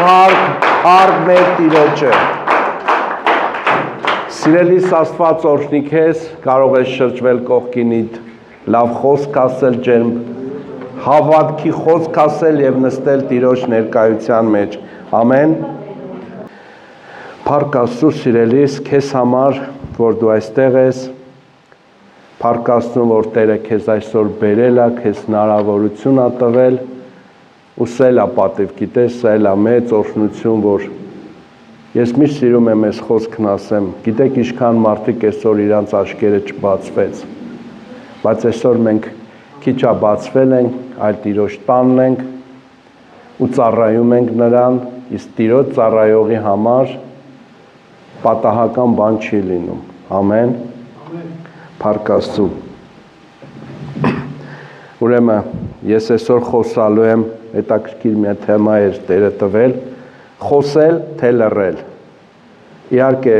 Փառք մեր Տիրոջը։ Սիրելիս Աստված օրհնի քեզ, կարող ես շրջվել կողքինիդ, լավ խոսք ասել, ջերմ հավատքի խոսք ասել եւ նստել Տիրոջ ներկայության մեջ։ Ամեն։ Փառք Աստծո, սիրելիս, քեզ համար, որ դու այստեղ ես, փառք Աստծո, որ Տերը քեզ այսօր բերել է, քեզ հնարավորություն ա տվել, ու սա էլ ա պատիվ, գիտես, սա էլ ա մեծ օրհնություն, որ ես միշտ սիրում եմ այս խոսքն ասեմ, գիտեք ինչքան մարդիկ այսօր իրանց աչքերը չբացվեց, բայց այսօր մենք քիչ ա բացվել ենք, այլ Տիրոջ տանն ենք ու ծառայում ենք նրան, իսկ Տիրոջ ծառայողի համար պատահական բան չի լինում։ Ամեն։ Փառք Աստծո։ Ուրեմն ես այսօր խոսալու եմ, հետաքրքիր մի թեմա էր Տերը տվել, խոսել թե լռել։ Իհարկե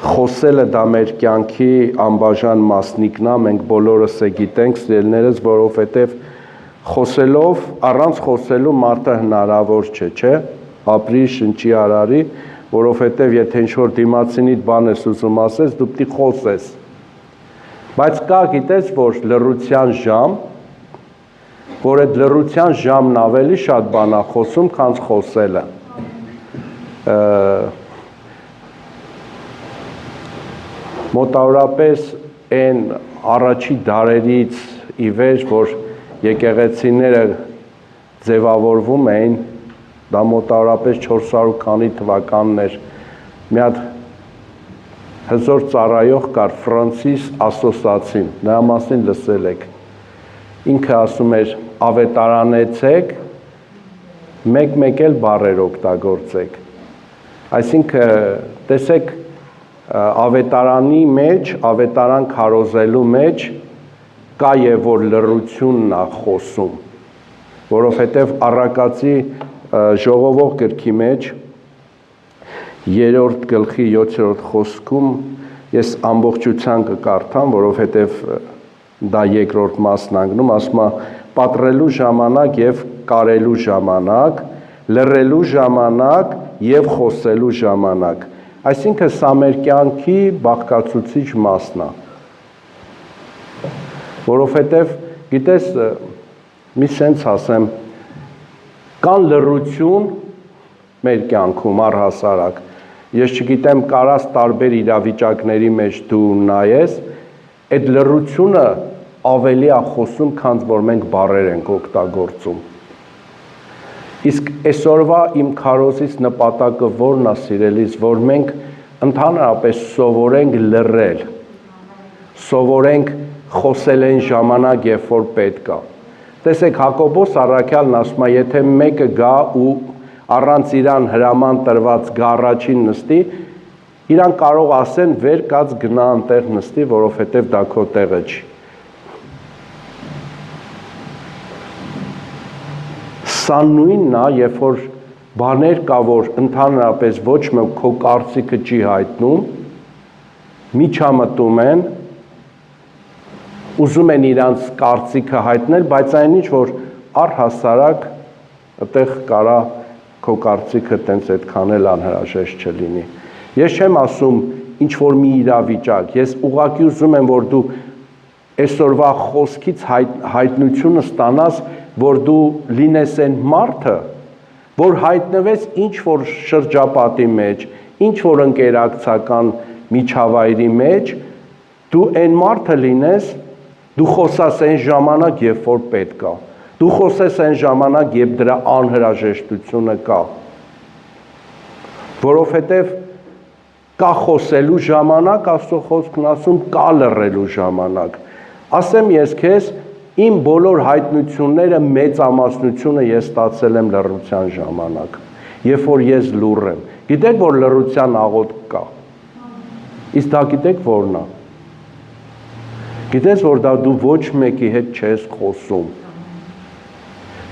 խոսելը դա մեր կյանքի անբաժան մասնիկն է, մենք բոլորս է գիտենք, սիրելիներս, որովհետև խոսելով, առանց խոսելու մարդը հնարավոր չէ, ապրի, շնչի, արարի, որովհետև եթե ինչ-որ դիմացինիդ բան ես ուզում ասես, դու պիտի խոսես։ Բայց կա, գիտես, որ լռության ժամ, որ այդ լռության ժամն ավելի շատ բան է խոսում, քան խոսելը։ Մոտավորապես այն առաջի դարերից ի վեր, որ եկեղեցիները ձևավորվում էին, դա մոտավորապես 400 քանի թվականն էր, մի հատ հզոր ծառայող կար Ֆրանսիս Ասոսացին, նրա մասին լսել եք, ինքը ասում էր ավետարանեցեք, մեկ էլ բառեր օգտագործեք, այսինքն տեսեք ավետարանի մեջ, ավետարան քարոզելու մեջ կա եւ որ լռությունն է խոսում, որովհետեւ առակացի ժողովող գրքի մեջ 3-րդ գլխի 7-րդ խոսքում ես ամբողջության կկարդամ, որովհետև դա երկրորդ մասն անգնում, ասում է պատռելու ժամանակ եւ կարելու ժամանակ, լռելու ժամանակ եւ խոսելու ժամանակ։ Այսինքն սա մեր կյանքի բաղկացուցիչ մասն է։ Որովհետև գիտես, մի սենց ասեմ, կան լռություն մեր կյանքում առհասարակ։ Ես չգիտեմ, կարաս տարբեր իրավիճակների մեջ դու նայես, այդ լռությունը ավելի է խոսում, քան որ մենք բառեր ենք օգտագործում։ Իսկ այսօրվա իմ քարոզից նպատակը որն է, սիրելիս, որ մենք ընդհանրապես սովորենք լռել, սովորենք խոսել այն ժամանակ, երբ որ պետք է։ Տեսեք, Հակոբոս առաքյալն ասում է, եթե մեկը գա ու առանց իրան հրաման տրված գա առաջին նստի, իրան կարող ասեն վեր կաց գնա անտեղ նստի, որովհետև դա քո տեղը չի։ Սա նույնն է, երբ որ բաներ կա, որ ընդհանրապես ոչ մեկ քո կարծիքը չի հայտնում, միջամտում են, ուզում են իրանց կարծիքը հայտնել, բայց այն ինչ, որ առհասարակ այդտեղ կարա քո կարծիքը տենց այդքան էլ անհրաժեշտ չլինի։ Ես չեմ ասում ինչ որ մի իրավիճակ, ես ուղղակի ուզում եմ, որ դու այսօրվա խոսքից հայտնությունը ստանաս, որ դու լինես այն մարդը, որ հայտնվես ինչ որ շրջապատի մեջ, ինչ որ ընկերակցական միջավայրի մեջ, դու այն մարդը լինես, դու խոսաս այն ժամանակ, երբ որ պետք է, դու խոսես այն ժամանակ, երբ դրա անհրաժեշտությունը կա, որովհետև կա խոսելու ժամանակ, Աստծո խոսքն ասում, կա լռելու ժամանակ, ասեմ ես քեզ, իմ բոլոր հայտնությունները մեծամասնությունը ես ստացել եմ լռության ժամանակ, երբ որ ես լուռ եմ, գիտեք, որ լռության աղոթք կա, իսկ դա գիտեք որն է, գիտես, որ դա դու ոչ մեկի հետ չես խոսում,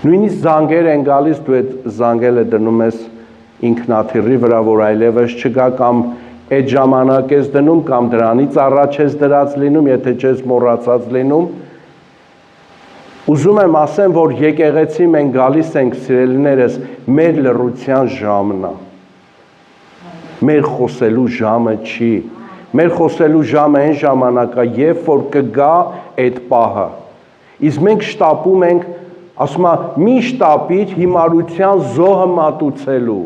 նույնիսկ զանգեր են գալիս, դու այդ զանգելը դնում ես ինքնաթիռի վրա, որ այլևս չգա, կամ այդ ժամանակ ես դնում, կամ դրանից առաջ ես դրած լինում, եթե չես մոռացած լինում, Ուզում եմ ասեմ, որ եկեղեցի մենք գալիս ենք սիրելիներս մեր լռության ժամն է։ Մեր խոսելու ժամը չի։ Մեր խոսելու ժամը այն ժամանակ է, երբ որ կգա այդ պահը։ Իսկ մենք շտապում ենք, ասում եմ, մի շտապիր հիմարության զոհը մատուցելու։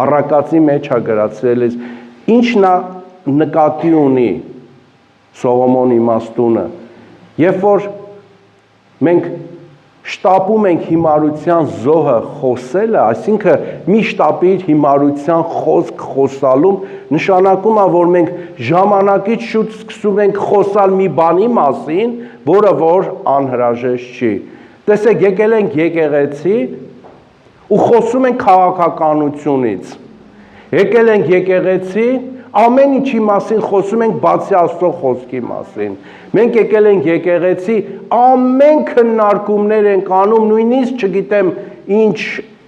Առակացի մեջ է գրած սիրելիս, ինչն է նկատի ունի Սողոմոն իմաստունը, երբ որ մենք շտապում ենք հիմարության զոհը խոսելը, այսինքն մի շտապիր հիմարության խոսք խոսալում, նշանակում է, որ մենք ժամանակից շուտ սկսում ենք խոսալ մի բանի մասին, որը որ անհրաժեշտ չի։ Տեսեք, եկել ենք եկեղեցի ու խոսում ենք քաղաքականությունից։ Եկել ենք եկեղեցի, ամեն ինչի մասին խոսում ենք բացի Աստծո խոսքի մասին։ Մենք եկել ենք եկեղեցի, ամեն քննարկումներ ենք անում, նույնիսկ չգիտեմ ինչ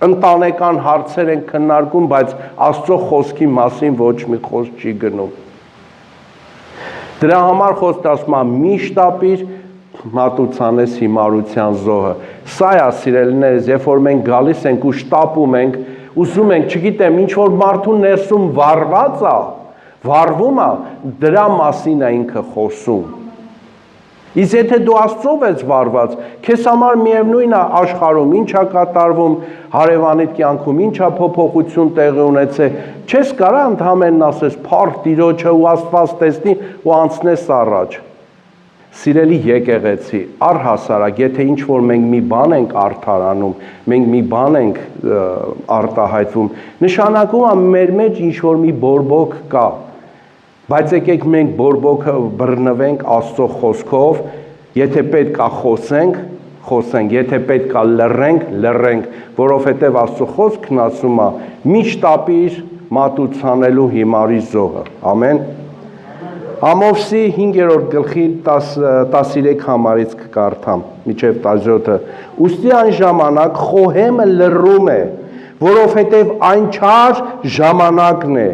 ընտանեկան հարցեր ենք քննարկում, բայց Աստծո խոսքի մասին ոչ մի խոսք չի գնում։ Դրա համար խոսքը ասում է՝ մի շտապիր մատուցանես հիմարության զոհը։ Սա է, սիրելիներս, երբ որ մենք գալիս ենք ու շտապում ենք, ուզում ենք, չգիտեմ, ինչ որ մարդու ներսում վառված է, վառվում է, դրա մասին է ինքը խոսում։ Իսկ եթե դու Աստծով ես վառված, քեզ համար միևնույն է աշխարհում ինչ է կատարվում, հարևանիդ կյանքում ինչ է փոփոխություն տեղի ունեցել, չես կարա ընդհանրեն ասես փառք Տիրոջը ու Աստված տեսնի ու անցնես առաջ։ Սիրելի եկեղեցի, առհասարակ, եթե ինչ որ մենք մի բան ենք արդարանում, մենք մի բան ենք արտահայտվում, նշանակում է մեր մեջ ինչ որ մի բորբոք կա։ Բայց եկեք մենք բորբոքը բռնվենք Աստծո խոսքով, եթե պետք է խոսենք, եթե պետք է լռենք, որովհետև Աստծո խոսքն ասում է՝ մի շտապիր մատուցանելու հիմարի զոհը։ Ամեն։ Ամովսի 5-րդ գլխի 13 համարից կկարդամ, մինչև 17-ը։ Ուստի այն ժամանակ խոհեմը լռում է, որովհետև այն չար ժամանակն է։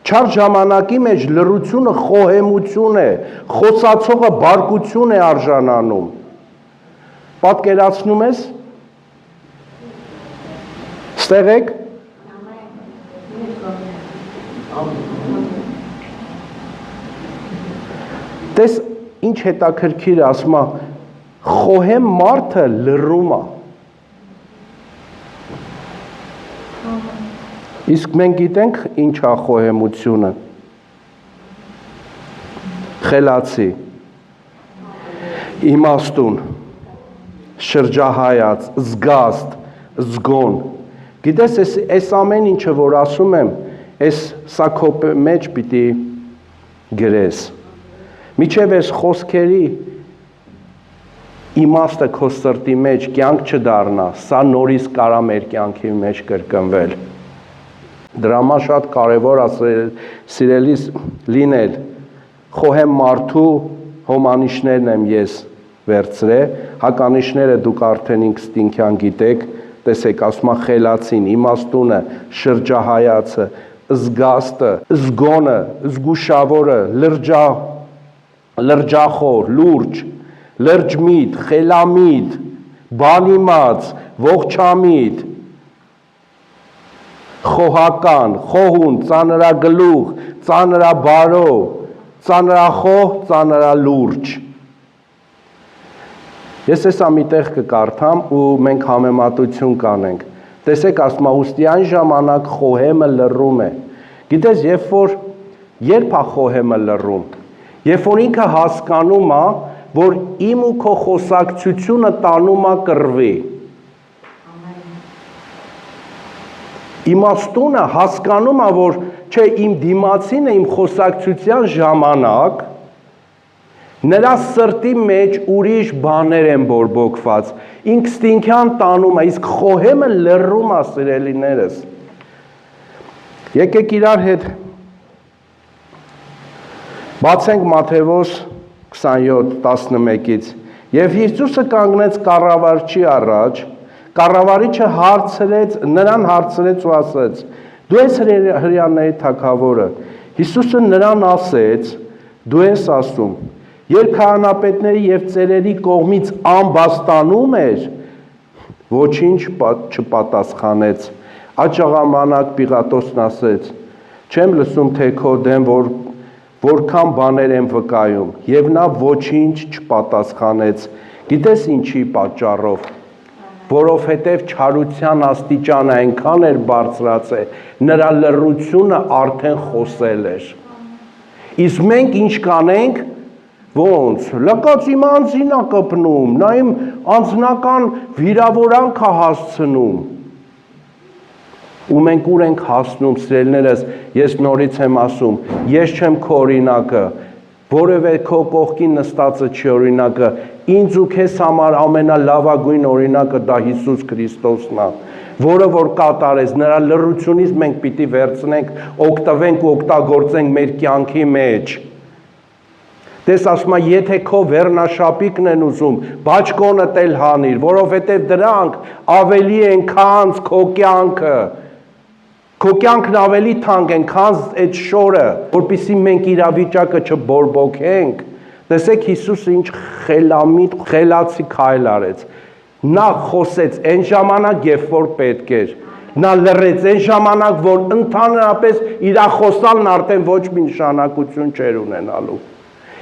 Չար ժամանակի մեջ լռությունը խոհեմություն է, խոսացողը բարկություն է արժանանում։ Պատկերացնում ես։ Ստեղ եք։ Տես ինչ հետաքրքիր է, ասում է, խոհեմ մարդը լռում է։ Իսկ մենք գիտենք ինչ է խոհեմությունը։ Խելացի, իմաստուն, շրջահայաց, զգաստ, զգոն։ Գիտես, այս ամեն ինչը, որ ասում եմ, սա քո մեջ պիտի գրես։ Միջև այս խոսքերի իմաստը քո սրտի մեջ կյանք չդառնա, սա նորից կարա մեր կյանքի մեջ կրկնվել։ Դրա համար շատ կարևոր է սիրելիս լինել, խոհեմ մարդու հոմանիշներն եմ ես վերցրել, հականիշները դուք արդեն ինքստինքյան գիտեք, տեսեք, ասում է խելացին, իմաստունը, շրջահայացը, զգաստը, զգոնը, զգուշավորը, լրջախոր, լուրջ, լրջմիտ, խելամիտ, բանիմաց, ողջամիտ, խոհական, խոհուն, ծանրագլուխ, ծանրաբարո, ծանրախոհ, ծանրալուրջ։ Ես էսա մի տեղ կկարդամ ու մենք համեմատություն կանենք։ Տեսեք, ասում է, ուստի այն ժամանակ խոհեմը լռում է։ Գիտես, երբ է խոհեմը լռում, երբ որ ինքը հասկանում է, որ իմ ու քո խոսակցությունը տանում է կռվի։ Իմաստունը հասկանում է, որ չէ, իմ դիմացինը իմ խոսակցության ժամանակ նրա սրտի մեջ ուրիշ բաներ են բորբոքված, ինքստինքյան տանում է, իսկ խոհեմը լռում է, սիրելիներս։ Եկեք իրար հետ բացենք Մատթեոս 27:11-ից։ Եվ Հիսուսը կանգնեց կառավարչի առաջ, կառավարիչը նրան հարցրեց ու ասեց. Դու ես հրեաների թագավորը։ Հիսուսը նրան ասեց. դու ես ասում։ Երբ քահանապետների եւ ծերերի կողմից ամբաստանում էր, ոչինչ չպատասխանեց։ Այդ ժամանակ Պիղատոսն ասեց. չեմ լսում, թե քո դեմ որքան բաներ եմ վկայում, եւ նա ոչինչ չպատասխանեց։ Գիտես ինչի պատճառով, որովհետև չարության աստիճանը այնքան էր բարձրացել, նրա լռությունը արդեն խոսել էր։ Իսկ մենք ինչ կանենք, ոնց, լկած իմ անձին է կպնում, նա իմ անձնական վիրավորանք է հասցնում։ Ու մենք ուր ենք հասնում, սիրելիներս, ես նորից եմ ասում, ես չեմ քո օրինակը, որևէ քո կողքին նստածը չի օրինակը, ինձ ու քեզ համար ամենալավագույն օրինակը դա Հիսուս Քրիստոսն է, որը որ կատարեց, նրա լռությունից մենք պիտի վերցնենք, օգտվենք ու օգտագործենք մեր կյանքի մեջ։ Տես ասում է, եթե քո վերնաշապիկն են ուզում, բաճկոնդ էլ հանիր, որովհետև դրանք ավելի են քան քո կյանքը։ Քո կյանքն ավելի թանկ են, քան այդ շորը, որպեսզի մենք իրավիճակը չբորբոքենք։ Տեսեք Հիսուսը ինչ խելամիտ, խելացի քայլ արեց։ Նա խոսեց այն ժամանակ, երբ որ պետք էր։ Նա լռեց այն ժամանակ, որ ընդհանրապես իր խոսալն արդեն ոչ մի նշանակություն չէր ունենալու։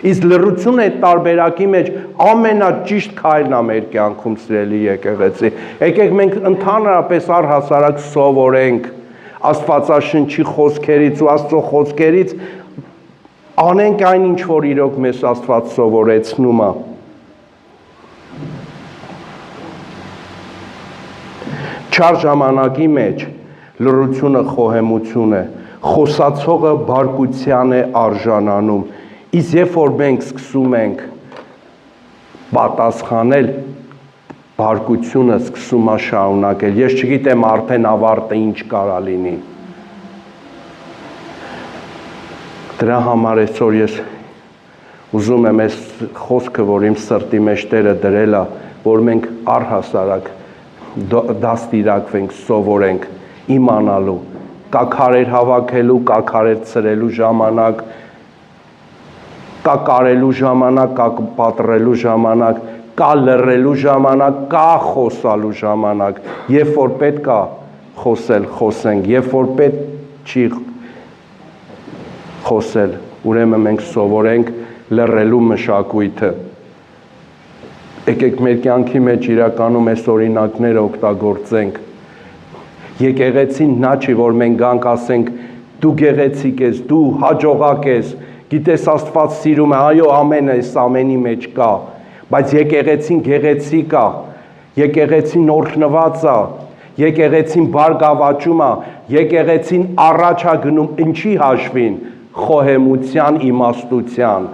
Իսկ լռությունը այդ տարբերակի մեջ ամենաճիշտ քայլն է մեր կյանքում, սիրելի եկեղեցի։ Եկեք մենք ընդհանրապես առհասարակ սովորենք Աստվածաշնչի խոսքերից ու Աստծո խոսքերից, անենք այն ինչ որ իրոք մեզ Աստված սովորեցնում է։ Չար ժամանակի մեջ լռությունը խոհեմություն է, խոսացողը բարկության է արժանանում, իսկ երբ որ մենք սկսում ենք պատասխանել, բարկությունը սկսում է շարունակել, ես չգիտեմ արդեն ավարտը ինչ կարա լինի։ Դրա համար այսօր ես ուզում եմ այս խոսքը, որ իմ սրտի մեջ Տերը դրել է, որ մենք առհասարակ դաստիարակվենք, սովորենք, իմանալու, կա քարեր հավաքելու, կա քարեր ցրելու ժամանակ, կա կարելու ժամանակ, կա պատռելու ժամանակ, կա լռելու ժամանակ, կա խոսալու ժամանակ, երբ որ պետք է խոսել, խոսենք, երբ որ պետք չի խոսել, ուրեմն մենք սովորենք լռելու մշակույթը։ Եկեք մեր կյանքի մեջ իրականում այս օրինակները օգտագործենք։ Եկեղեցին նա չի, որ մենք գանք ասենք դու գեղեցիկ ես, դու հաջողակ ես, գիտես Աստված սիրում է, այո, ամենը այս ամենի մեջ կա, բայց եկեղեցին գեղեցիկ է, եկեղեցին օրհնված է, եկեղեցին բարգավաճում է, եկեղեցին առաջ է գնում ինչի հաշվին, խոհեմության, իմաստության։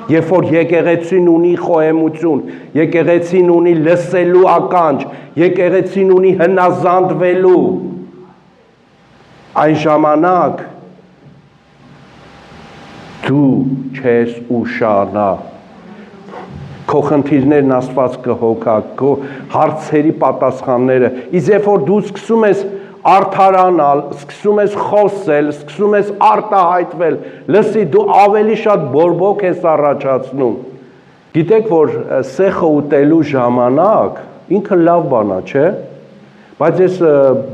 Երբ որ եկեղեցին ունի խոհեմություն, եկեղեցին ունի լսելու ականջ, եկեղեցին ունի հնազանդվելու, այն ժամանակ դու չես ուշանա, քո խնդիրներն Աստված կհոգա, քո հարցերի պատասխանները, իսկ երբ որ դու սկսում ես արդարանալ, սկսում ես խոսել, սկսում ես արտահայտվել, լսի, դու ավելի շատ բորբոք ես առաջացնում։ Գիտեք, որ սեխը ուտելու ժամանակ ինքը լավ բան է, չէ՞։ Բայց ես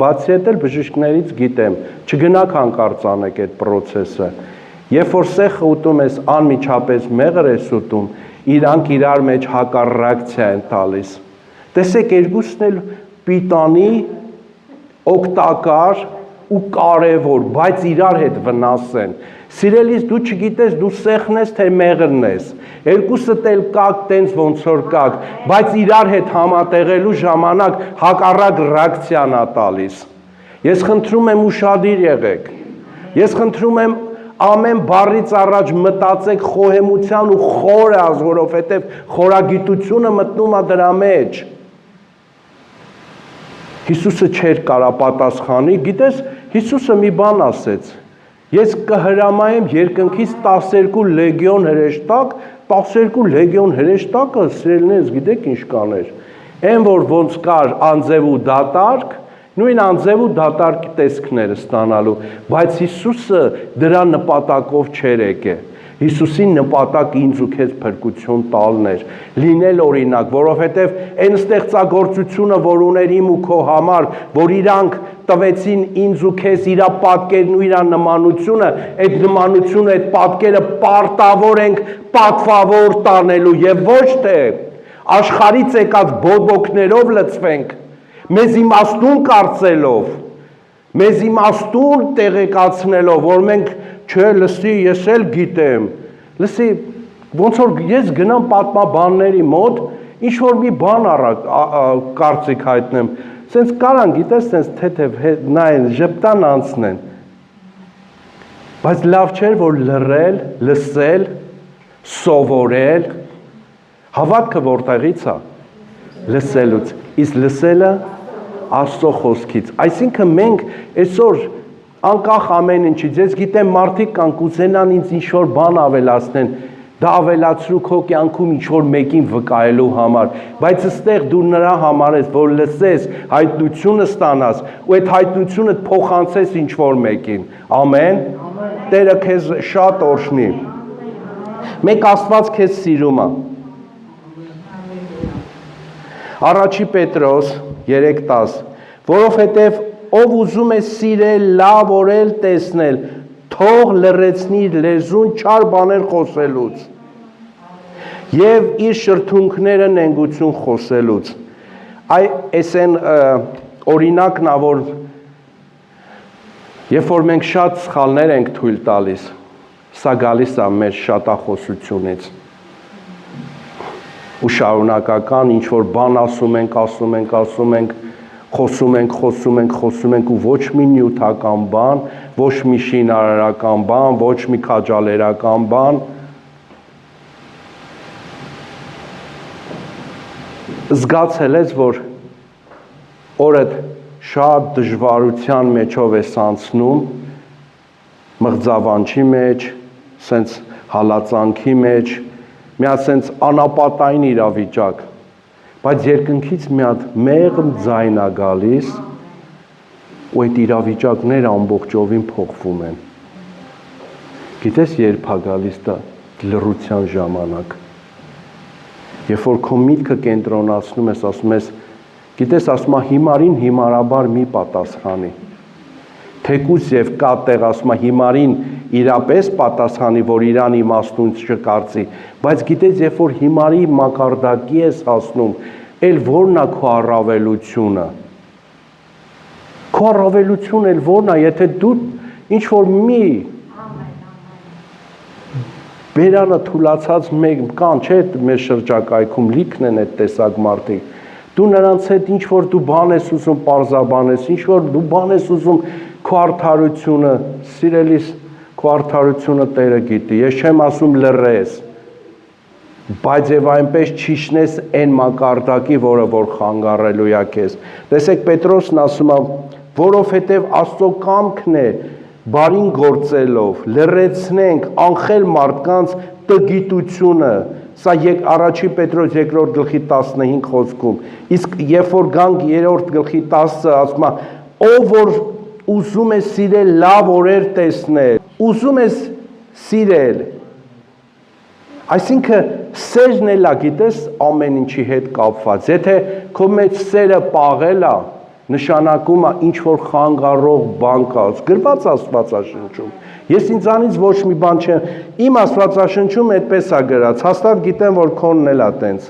բացի այդ էլ բժիշկներից գիտեմ, չգնաք հանկարծ անեք այդ process-ը։ Երբ որ սեխը ուտում ես, անմիջապես մեղր ես ուտում, իրանք իրար մեջ հակառակցիա են տալիս։ Տեսեք, երկուսն էլ պիտանի, օգտակար ու կարևոր, բայց իրար հետ վնաս են։ Սիրելիս, դու չգիտես, դու սեխն ես, թե մեղրն ես։ Երկուսդ էլ կակ, տենց ոնց որ կակ, բայց իրար հետ համատեղելու ժամանակ հակառակ ռեակցիան է տալիս։ Ես խնդրում եմ ուշադիր եղեք։ Ես խնդրում եմ ամեն բառից առաջ մտածեք խոհեմության ու խորը, որովհետև խորագիտությունը մտնում է դրա մեջ։ Հիսուսը չէր կարա պատասխանի, գիտես, Հիսուսը մի բան ասեց. ես կհրամայեմ երկնքից 12 լեգիոն հրեշտակ, 12 լեգիոն հրեշտակը, սիրելիներս, գիտեք ինչ կաներ։ Այն որ ոնց կար անձև ու դատարկ, նույն անձև ու դատարկ տեսքները ստանալու, բայց Հիսուսը դրա նպատակով չէր եկել։ Հիսուսի նպատակ ինձ ու քեզ փրկություն տալն էր, լինել օրինակ, որովհետև այն ստեղծագործությունը, որ ուներ իմ ու քո համար, որ իրանք տվեցին ինձ ու քեզ իր պատկերն ու իր նմանությունը, այդ նմանությունը, այդ պատկերը պարտավոր ենք պատվավոր տանելու եւ ոչ թե աշխարհից եկած բոբոքներով լցվենք, մեզ իմաստուն կարծելով, մեզ իմաստուն տեղեկացնելով, որ մենք չէ, լսի, ես էլ գիտեմ, լսի, ոնց որ ես գնամ պատմաբանների մոտ, ինչ որ մի բան կարծիք հայտնեմ, սենց կարան, գիտես, սենց թեթև նայեն, ժպտան անցնեն, բայց լավ չէր, որ լռել, լսել, սովորել, հավատքը որտեղից է, լսելուց, իսկ լսելը Աստծո խոսքից, այսինքն մենք այսօր անկախ ամեն ինչից, ես գիտեմ մարդիկ կան կուզենան ինձ ինչ-որ բան ավելացնեն, դա ավելացրու քո կյանքում ինչ-որ մեկին վկայելու համար, բայց այստեղ դու նրա համար ես, որ լսես, հայտնությունը ստանաս, ու այդ հայտնությունը փոխանցես ինչ-որ մեկին, ամեն, Տերը քեզ շատ օրհնի, մեկ Աստված քեզ սիրում է, Առաջի Պետրոս 3:10, որովհետև ով ուզում է սիրել, լավ օրել, տեսնել, թող լռեցնի իր լեզուն չար բաներ խոսելուց եւ իր շրթունքները նենգություն խոսելուց։ Այս են օրինակն է, որ երբ որ մենք շատ սխալներ ենք թույլ տալիս, սա գալիս է մեր շատախոսությունից։ Ու շարունակական ինչ որ բան ասում ենք, խոսում ենք ու ոչ մի նյութական բան, ոչ մի շինարարական բան, ոչ մի քաջալերական բան, զգացել ես, որ օրդ շատ դժվարության մեջով ես անցնում, մղձավանջի մեջ, սենց հալածանքի մեջ, մի հատ սենց անապատային իրավիճակ, բայց երկնքից մի հատ մեղմ ձայն է գալիս ու այդ իրավիճակները ամբողջովին փոխվում են։ Գիտես երբ է գալիս դա լռության ժամանակ։ Երբ որ քո միտքը կենտրոնացնում ես, ասում ես, գիտես, ասում է հիմարին հիմարաբար մի պատասխանի։ Թեկուզ եւ կա տեղ ասում է հիմարին իրապես պատասխանի, որ իրան իմաստուն չկարծի, բայց գիտես, երբ որ հիմարի մակարդակի ես հասնում, էլ որն է քո առավելությունը։ Քո առավելությունը էլ որն է, եթե դու ինչ որ մի բերանը թուլացած մեկ կան, չէ, մեր շրջակայքում լիքն են այդ տեսակ մարդիկ։ Դու նրանց հետ ինչ որ դու բան ես ուզում պարզաբան ես, ինչ որ դու բան ես ուզում քո արդարությունը, սիրելիս, քո արդարությունը Տերը գիտի, ես չեմ ասում լռես, բայց եւ այնպես չիշնես այն մակարդակի, որը որ խանգարելու է քեզ։ Տեսեք Պետրոսն ասում է, որովհետեւ Աստծո կամքն է բարին գործելով, լռեցնենք անխել մարդկանց տգիտությունը, սա առաջի Պետրոս 2:15 խոսքում, իսկ երբ որ գանք 3:10-ը ասում է, ով որ ուզում է սիրել լավ օրեր տեսնել, ուզում ես սիրել, այսինքն սերն էլ է, գիտես, ամեն ինչի հետ կապված, եթե քո մեջ սերը պաղել է, նշանակում է ինչ որ խանգարող բան կա, գրված Աստվածաշնչում, ես ինձանից ոչ մի բան չեմ, իմ Աստվածաշնչում այդպես է գրած, հաստատ գիտեմ, որ քոնն էլ է տենց,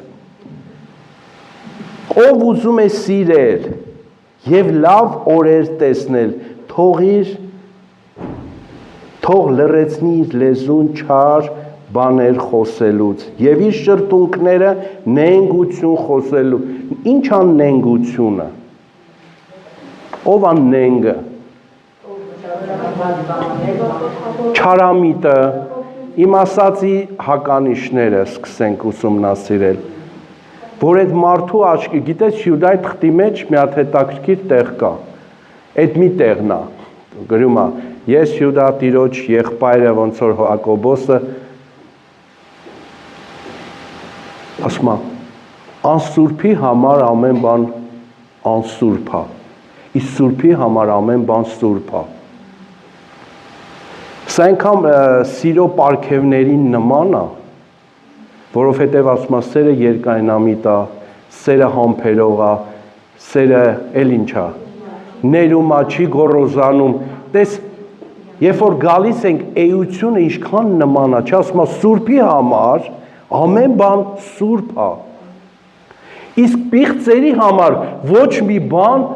ով ուզում է սիրել և լավ օրեր տեսնել, թող լռեցնի իր լեզուն չար բաներ խոսելուց և իր շրթունքները նենգություն խոսելու։ Ինչ ան նենգությունը։ Ով ան նենգը։ Չարամիտը, իմ ասացի հականիշները սկսենք ուսումնասիրել, որ այդ մարդու աչքի, գիտես Հյուդայի թղթի մեջ մի հատ հետաքրքիր տեղ կա, այդ մի տեղն է, գրում է, ես Հյուդա տիրոջ եղբայրը ոնց որ Հակոբոսը, ասում է, անսուրբի համար ամեն բան անսուրբ է, իսկ սուրբի համար ամեն բան սուրբ է։ Սա այնքան սիրո պարգևներին նման է, որովհետև ասում է սերը երկայնամիտ է, սերը համբերող է, սերը էլ ինչ է, ներում է, չի գոռոզանում, տես, երբ որ գալիս ենք էությունը ինչքան նման է, չի ասում է սուրբի համար, ամեն բան սուրբ է, իսկ պիղծերի համար ոչ մի բան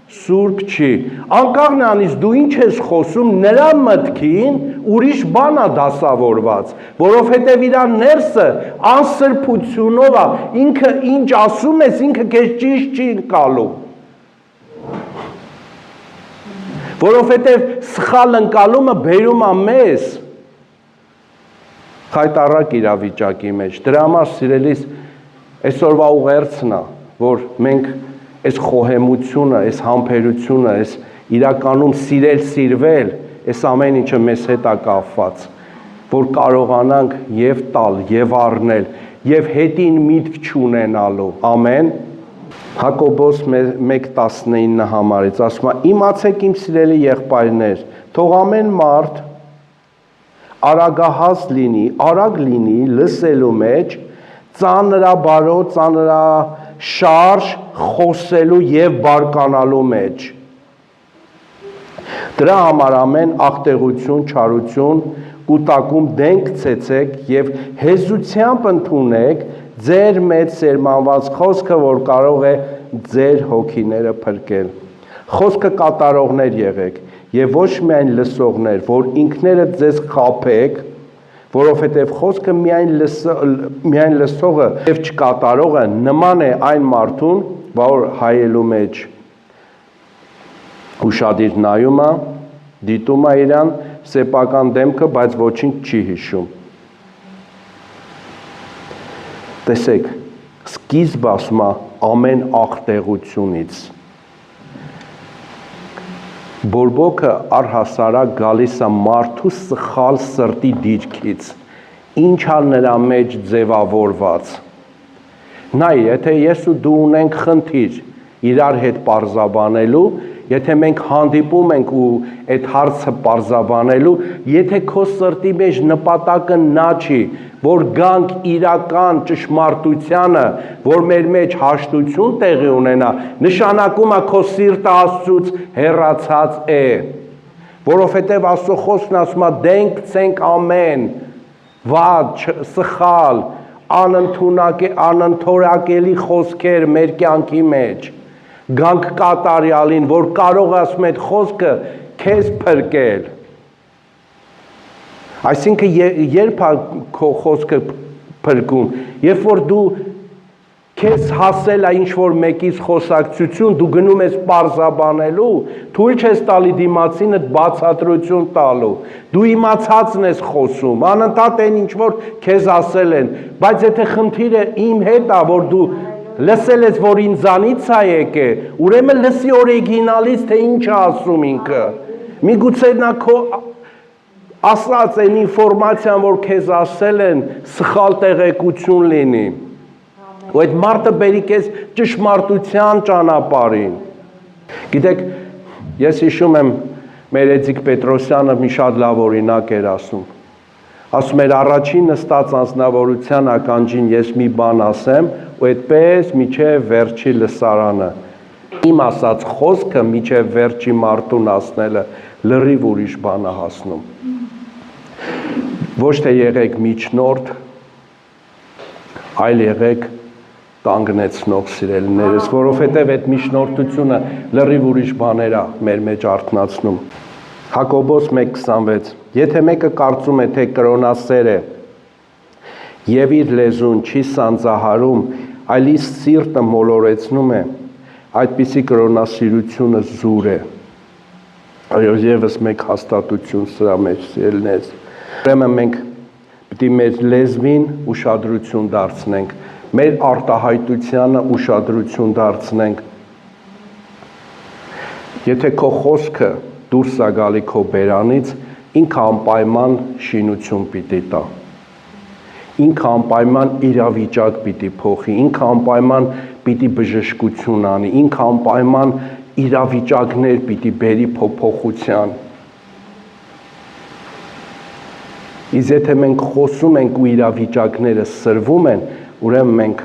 սուրբ չի, անկախ նրանից դու ինչ ես խոսում, նրա մտքին ուրիշ բան է դասավորված, որովհետև իր ներսը անսրբությունով է, ինքը ինչ ասում ես, ինքը քեզ ճիշտ չի ընկալում, որովհետև սխալ ընկալումը բերում է մեզ խայտառակ իրավիճակի մեջ, դրա համար սիրելիս այսօրվա ուղերձն է, որ մենք այս խոհեմությունը, այս համբերությունը, այս իրականում սիրել, այս ամեն ինչը մեզ հետ է կապված, որ կարողանանք եւ տալ, եւ առնել, եւ հետին միտք չունենալու, ամեն, Հակոբոս 1:19 համարից, ասում է, իմացեք իմ սիրելի եղբայրներ, թող ամեն մարդ արագահաս լինի, արագ լինի, լսելու մեջ, ծանրաբարո, ծանրաշարժ խոսելու եւ բարկանալու մեջ։ Դրա համար ամեն աղտեղություն, չարություն, կուտակում դենք ցեցեք եւ հեզությամբ ընդունեք ձեր մեծ սերմանված խոսքը, որ կարող է ձեր հոգիները փրկել։ Խոսքը կատարողներ եղեք եւ ոչ միայն լսողներ, որ ինքներդ ձեզ խաբեք, որովհետև խոսքը միայն լսողը եւ չկատարողը նման է այն մարդուն, որ հայելու մեջ ուշադիր նայում է, դիտում է իրան սեփական դեմքը, բայց ոչինչ չի հիշում։ Տեսեք, սկիզբը ասում է ամեն աղտեղությունից։ Բորբոքը առհասարակ գալիս է մարդու սխալ սրտի դիրքից, ինչ ալ նրա մեջ ձևավորված։ Նայ, եթե ես ու դու ունենք խնդիր իրար հետ պարզաբանելու, եթե մենք հանդիպում ենք ու այդ հարցը պարզաբանելու, եթե քո սրտի մեջ նպատակը նա չի, որ գանք իրական ճշմարտությանը, որ մեր մեջ հաշտություն տեղի ունենա, նշանակում է քո սիրտը Աստծուց հեռացած է, որովհետև Աստծո խոսքն ասում է դենք ցենք ամեն վատ, սխալ, անընդորակելի խոսքեր մեր կյանքի մեջ, գանք կատարյալին, որ կարող ասում այդ խոսքը քեզ փրկել։ Այսինքն երբ է քո խոսքը փրկում, երբ որ դու քեզ հասել է ինչ-որ մեկից խոսակցություն, դու գնում ես պարզաբանելու, թույլ չես տալի դիմացինդ բացատրություն տալու, դու իմացածն ես խոսում, անընդհատ այն ինչ-որ քեզ ասել են, բայց եթե խնդիրը իմ հետ է, որ դու լսել ես, որ ինձանից է եկե, ուրեմն լսի օրիգինալից, թե ինչ է ասում ինքը, միգուցե նա քո ասած այն ինֆորմացիան, որ քեզ ասել են, սխալ տեղեկություն լինի, ու այդ մարդը բերի քեզ ճշմարտության ճանապարհին։ Գիտեք, ես հիշում եմ մեր Էձիկ Պետրոսյանը մի շատ լավ օրինակ էր ասում։ Ասում էր առաջին նստած անձնավորության ականջին ես մի բան ասեմ, ու այդպես միջև վերջի լսարանը։ Իմ ասած խոսքը միջև վերջի մարդուն ասնելը լրիվ ուրիշ բան է հասնում։ Ոչ թե եղեք միջնորդ, այլ եղեք կանգնեցնող սիրելիներս, որովհետև այդ միջնորդությունը լրիվ ուրիշ բաներ է մեր մեջ արթնացնում։ Հակոբոս 1:26 Եթե մեկը կարծում է, թե կրոնասեր է եւ իր լեզուն չի սանձահարում, այլ իր սիրտը մոլորեցնում է, այդպիսի կրոնասիրությունը զուր է։ Այո, եւս մեկ հաստատություն սրա մեջ սիրելիներս։ Ուրեմն մենք պետք է մեր լեզվին ուշադրություն դարձնենք, մեր արտահայտությանը ուշադրություն դարձնենք։ Եթե քո խոսքը դուրս է գալի քո բերանից, ինքը անպայման շինություն պիտի տա։ Ինքը անպայման իրավիճակ պիտի փոխի, ինքը անպայման պիտի բժշկություն անի, ինքը անպայման իրավիճակներ պիտի բերի փոփոխության։ Իսկ եթե մենք խոսում ենք ու իրավիճակները սրվում են, ուրեմն մենք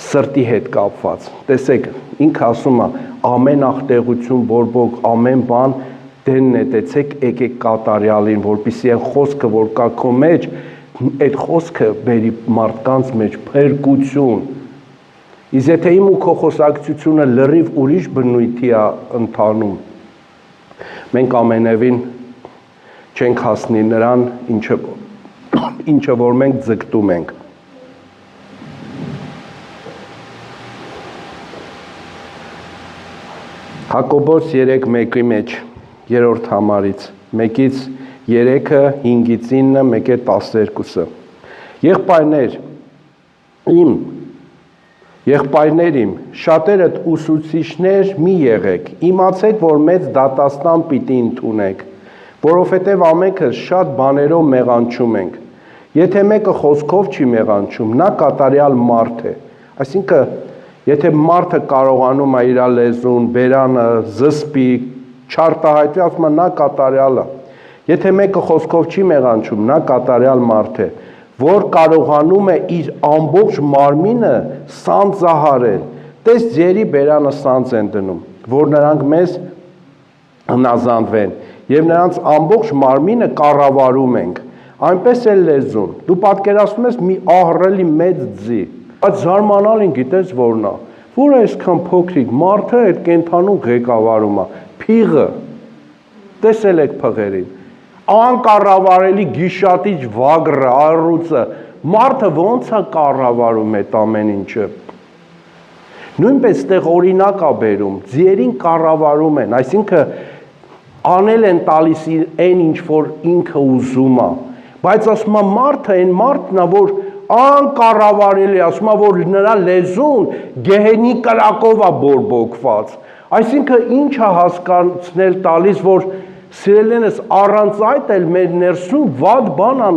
սրտի հետ կապված։ Տեսեք, ինքը ասում է, ամեն աղտեղություն, բորբոք, ամեն բան դեն նետեցեք, եկեք կատարյալին, որպեսզի այն խոսքը, որ կա քո մեջ, այդ խոսքը բերի մարդկանց մեջ փրկություն։ Իսկ եթե իմ ու քո խոսակցությունը լրիվ ուրիշ բնույթի է ընթանում, մենք ամենևին չենք հասնի նրան, ինչը որ մենք ձգտում ենք։ Հակոբոս 3:1-ի մեջ, 3-րդ համարից, 1-ից 3-ը, 5-ից 9-ը, 1-12-ը։ Եղբայրներ իմ, շատերդ ուսուցիչներ մի եղեք, իմացեք, որ մեծ դատաստան պիտի ընդունեք, որովհետև ամենքս շատ բաներով մեղանչում ենք։ Եթե մեկը խոսքով չի մեղանչում, նա կատարյալ մարդ է։ Այսինքն, եթե մարդը կարողանում է իր լեզուն, բերանը, զսպի, չարտահայտվի, ասում է նա կատարյալ է։ Եթե մեկը խոսքով չի մեղանչում, նա կատարյալ մարդ է, որ կարողանում է իր ամբողջ մարմինը սանձահարել։ Տես ձերի բերանը սանձ են դնում, որ նրանք մեզ հնազանդվեն, եւ նրանց ամբողջ մարմինը կառավարում ենք։ Այնպես էլ լեզուն։ Դու պատկերացնում ես մի ահռելի մեծ ձի, բայց զարմանալին գիտես որն է, որը այսքան փոքրիկ մարդը այդ կենթանու ղեկավարում է, փիղը։ Տեսել եք փղերին։ Անկառավարելի գիշատիչ վագրը, առուծը, մարդը ոնց է կառավարում այդ ամեն ինչը։ Նույնպես այդտեղ օրինակ է բերում, ձիերին կառավարում են, այսինքն անել են տալիս այն ինչ որ ինքը ուզում է, բայց ասում է մարդը այն մարդն է, որ անկառավարելի, ասում է, որ նրա լեզուն գեհենի կրակով է բորբոքված, այսինքն ինչ է հասկացնել տալիս, որ սիրելենս առանց այդ էլ մեր ներսում վատ բան է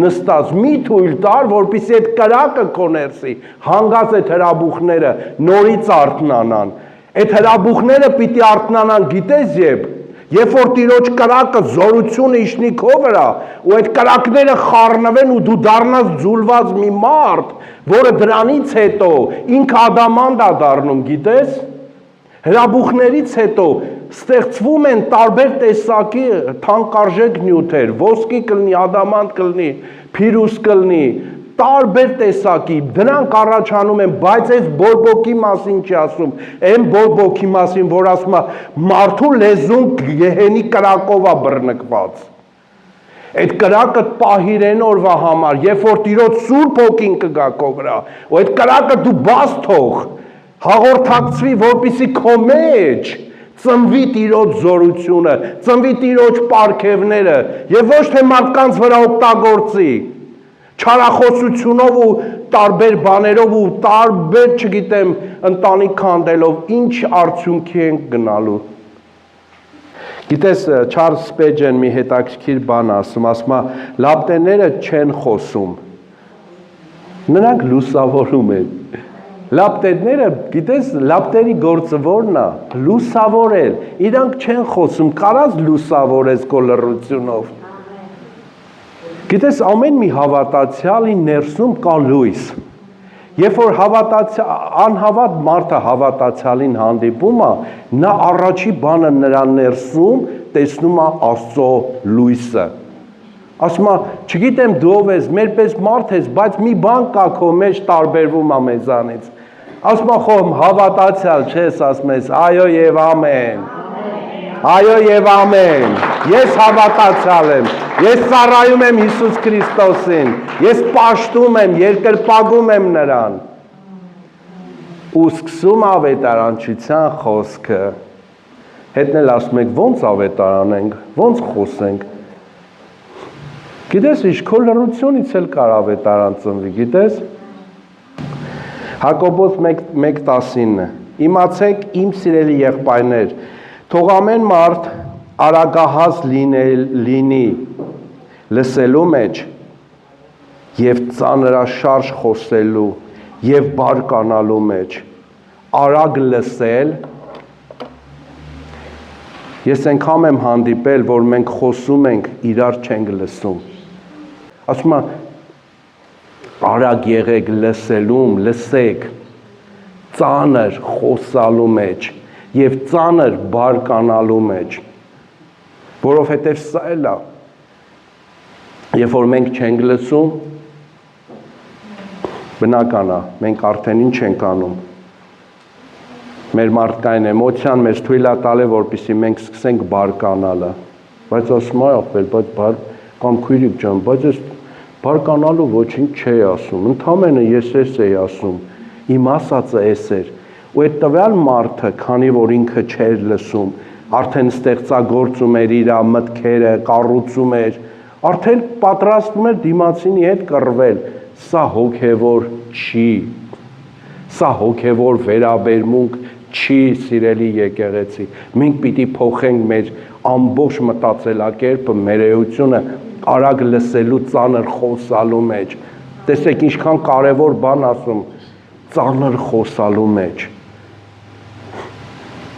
նստած, մի թույլ տար, որպեսզի այդ կրակը քո ներսի հանգած այդ հրաբուխները նորից արթնանան, այդ հրաբուխները պիտի արթնանան, գիտես երբ որ Տիրոջ կրակը զորությունը իջնի քո վրա, ու այդ կրակները խառնվեն ու դու դառնաս ձուլված մի մարդ, որը դրանից հետո ինքը ադամանդ է դառնում, գիտես, հրաբուխներից հետո ստեղծվում են տարբեր տեսակի թանկարժեք նյութեր, ոսկի կլինի, ադամանդ կլինի, փիրուս կլինի, տարբեր տեսակի, դրանք առաջանում են, բայց այս բորբոքի մասին չի ասում, այն բորբոքի մասին, որ ասում է մարդու լեզուն գեհենի կրակով է բռնկված։ Այդ կրակը պահիրեն օրվա համար, երբ որ Տիրոջ Սուրբ Հոգին կգա քո վրա, ու այդ կրակը դու բաց թող, հաղորդակցվի, որպեսզի քո մեջ ծնվի Տիրոջ զորությունը, ծնվի Տիրոջ պարգևները, եւ ոչ թե մարդկանց վրա օգտագործի, չարախոսությունով ու տարբեր բաներով ու տարբեր, չգիտեմ, ընտանիք քանդելով, ինչ արդյունքի են գնալու։ Գիտես, Չարլզ Սպեջեն մի հետաքրքիր բան ասում է, լապտերները չեն խոսում, նրանք լուսավորում են։ Լապտերները, գիտես, լապտերի գործը որն է, լուսավորել, իրանք չեն խոսում, կարած լուսավորես քո լռությունով։ Գիտես, ամեն մի հավատացյալի ներսում կա լույս։ Երբ որ անհավատ մարդը հավատացյալին հանդիպում է, նա առաջի բանը նրա ներսում տեսնում է Աստծո լույսը։ Ասում է, չգիտեմ դու ով ես, մեր պես մարդ ես, բայց մի բան կա քո մեջ տարբերվում է մեզանից։ Ասում է, խոմ հավատացյալ չես, ասում ես, այո եւ ամեն։ Այո եւ ամեն։ Ես հավատացյալ եմ։ Ես ծառայում եմ Հիսուս Քրիստոսին։ Ես պաշտում եմ, երկրպագում եմ նրան։ Ու սկսում ավետարանչության խոսքը։ Հետն էլ ասում եք, ոնց ավետարանենք, ոնց խոսենք։ Գիտես, ինչ քո լռությունից էլ կար ավետարան ծնվի, գիտես։ Հակոբոս 1:19 Իմացեք իմ սիրելի եղբայրներ, թող ամեն մարդ արագահաս լինի լսելու մեջ եւ ծանրաշարժ խոսելու եւ բարկանալու մեջ, արագ լսել։ Ես այնքան եմ հանդիպել, որ մենք խոսում ենք, իրար չենք լսում։ ասում է արագ եղեք լսելում, լսեք, ծանր խոսալու մեջ եւ ծանր բարկանալու մեջ, որովհետեւ սա էլ է, երբ որ մենք չենք լսում, բնական է, մենք արդեն ինչ ենք անում, մեր մարդկային էմոցիան մեզ թույլ է տալի, որպեսզի մենք սկսենք բարկանալը, բայց ասում է ախպեր, կամ քույրիկ ջան, բայց ես բարկանալու ոչինչ չէի ասում, ընդամենը ես էս էի ասում, իմ ասածը էս էր, ու այդ տվյալ մարդը, քանի որ ինքը չէր լսում, արդեն ստեղծագործում էր իր մտքերը, կառուցում էր, արդեն պատրաստվում էր դիմացինի հետ կռվել, սա հոգևոր չի, սա հոգևոր վերաբերմունք չի, սիրելի եկեղեցի, մենք պիտի փոխենք մեր ամբողջ մտածելակերպը, մեր էությունը արագ լսելու, ծանր խոսալու մեջ, տեսեք ինչքան կարևոր բան ասում, ծանր խոսալու մեջ,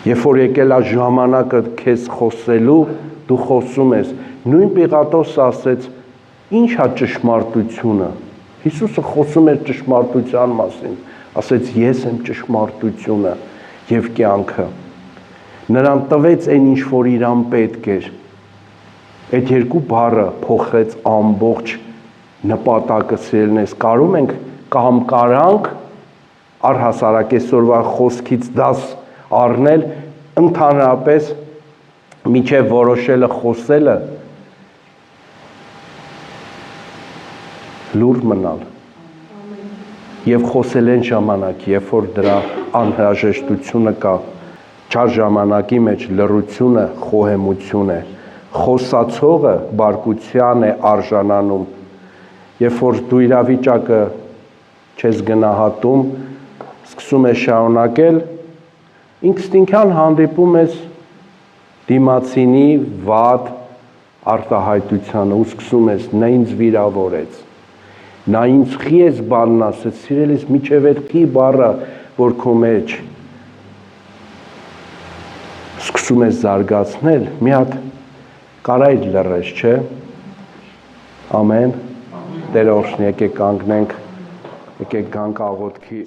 երբ որ եկել է ժամանակը քեզ խոսելու, դու խոսում ես, նույն Պիղատոսը ասեց, ինչ է ճշմարտությունը, Հիսուսը խոսում էր ճշմարտության մասին, ասեց ես եմ ճշմարտությունը և կյանքը, նրան տվեց այն ինչ որ իրան պետք էր, այդ երկու բառը փոխեց ամբողջ նպատակը սիրելիներս, կարում ենք կամ կարանք առհասարակ այսօրվա խոսքից դաս առնել, ընդհանրապես մինչև որոշելը խոսելը լուր մնալ և խոսել են ժամանակ, երբ որ դրա անհրաժեշտությունը կա, չար ժամանակի մեջ լռությունը խոհեմություն է, խոսացողը բարկության է արժանանում, երբ որ դու իրավիճակը չես գնահատում, սկսում ես շարունակել, ինստինքտիվ հանդիպում ես դիմացինի վատ արտահայտությանը ու սկսում ես, նա ինձ վիրավորեց, նա ինձ խի ես բանն ասեց, սիրելիս միջև այդ խի բառը, որ քո մեջ սկսում ես զարգացնել, մի հատ կարայր լռես, չէ, ամեն, Տերը օրհնի, եկեք կանգնենք, եկեք գանք աղոթքի